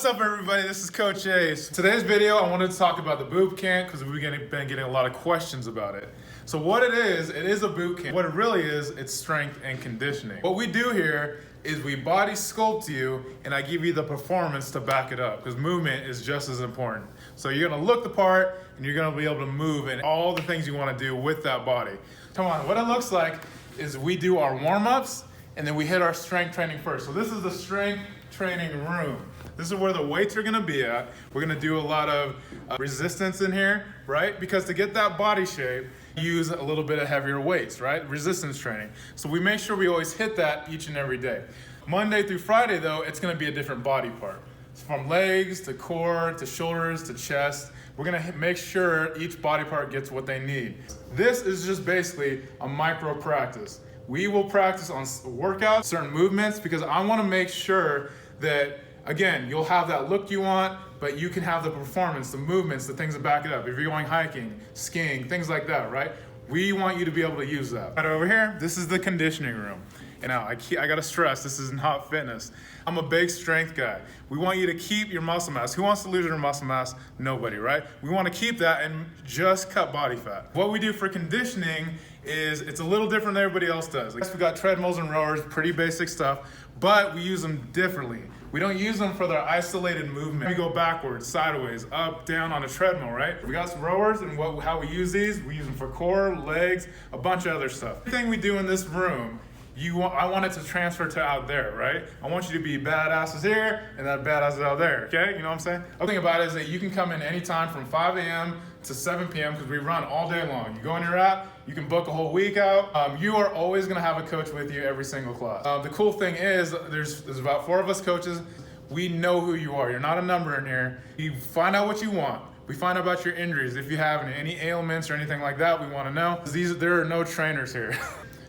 What's up everybody, this is Coach Ace. Today's video I wanted to talk about the boot camp because we've been getting a lot of questions about it. So what it is a boot camp. What it really is, it's strength and conditioning. What we do here is we body sculpt you and I give you the performance to back it up because movement is just as important. So you're gonna look the part and you're gonna be able to move and all the things you wanna do with that body. Come on, what it looks like is we do our warm-ups and then we hit our strength training first. So this is the strength training room. This is where the weights are gonna be at. We're gonna do a lot of resistance in here, right? Because to get that body shape, use a little bit of heavier weights, right? Resistance training. So we make sure we always hit that each and every day. Monday through Friday though, it's gonna be a different body part. So from legs to core to shoulders to chest, we're gonna make sure each body part gets what they need. This is just basically a micro practice. We will practice on workouts, certain movements, because I wanna make sure that, again, you'll have that look you want, but you can have the performance, the movements, the things that back it up. If you're going hiking, skiing, things like that, right? We want you to be able to use that. Right over here, this is the conditioning room. And now I gotta stress, this is not fitness. I'm a big strength guy. We want you to keep your muscle mass. Who wants to lose their muscle mass? Nobody, right? We wanna keep that and just cut body fat. What we do for conditioning is it's a little different than everybody else does. Like, we got treadmills and rowers, pretty basic stuff, but we use them differently. We don't use them for their isolated movement. We go backwards, sideways, up, down on a treadmill, right? We got some rowers and how we use these, we use them for core, legs, a bunch of other stuff. Everything we do in this room, I want it to transfer to out there, right? I want you to be badasses here and that badasses out there, okay? You know what I'm saying? The thing about it is that you can come in anytime from 5 a.m. to 7 p.m. because we run all day long. You go in your app, you can book a whole week out. You are always gonna have a coach with you every single class. The cool thing is there's about 4 of us coaches. We know who you are. You're not a number in here. You find out what you want. We find out about your injuries. If you have any ailments or anything like that, we wanna know. There are no trainers here.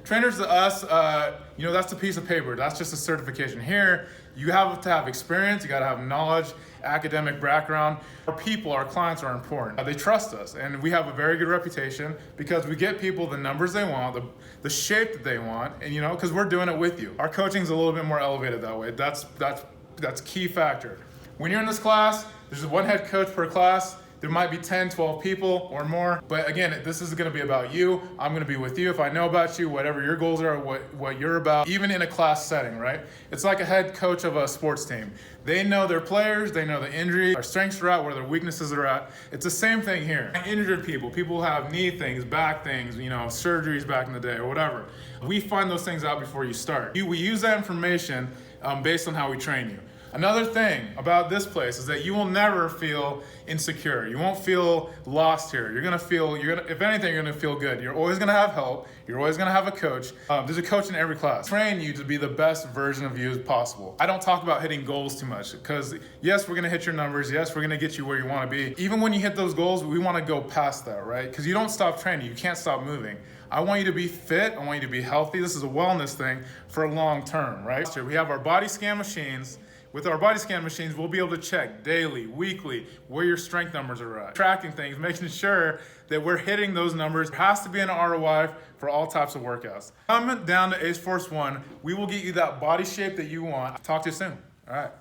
Trainers to us, that's a piece of paper. That's just a certification. Here, you have to have experience, you gotta have knowledge, academic background. Our people, our clients are important. They trust us, and we have a very good reputation because we get people the numbers they want, the shape that they want, and because we're doing it with you. Our coaching's a little bit more elevated that way. That's key factor. When you're in this class, there's one head coach per class. There might be 10, 12 people or more. But again, this is gonna be about you. I'm gonna be with you. If I know about you, whatever your goals are, what you're about, even in a class setting, right? It's like a head coach of a sports team. They know their players, they know the injuries, our strengths are at, where their weaknesses are at. It's the same thing here. Injured people who have knee things, back things, surgeries back in the day or whatever. We find those things out before you start. We use that information based on how we train you. Another thing about this place is that you will never feel insecure. You won't feel lost here. If anything, you're gonna feel good. You're always gonna have help. You're always gonna have a coach. There's a coach in every class. Train you to be the best version of you as possible. I don't talk about hitting goals too much because yes, we're gonna hit your numbers. Yes, we're gonna get you where you wanna be. Even when you hit those goals, we wanna go past that, right? Because you don't stop training. You can't stop moving. I want you to be fit. I want you to be healthy. This is a wellness thing for a long term, right? So we have our body scan machines. With our body scan machines, we'll be able to check daily, weekly, where your strength numbers are at. Tracking things, making sure that we're hitting those numbers. There has to be an ROI for all types of workouts. Come down to Ace Force One. We will get you that body shape that you want. Talk to you soon. All right.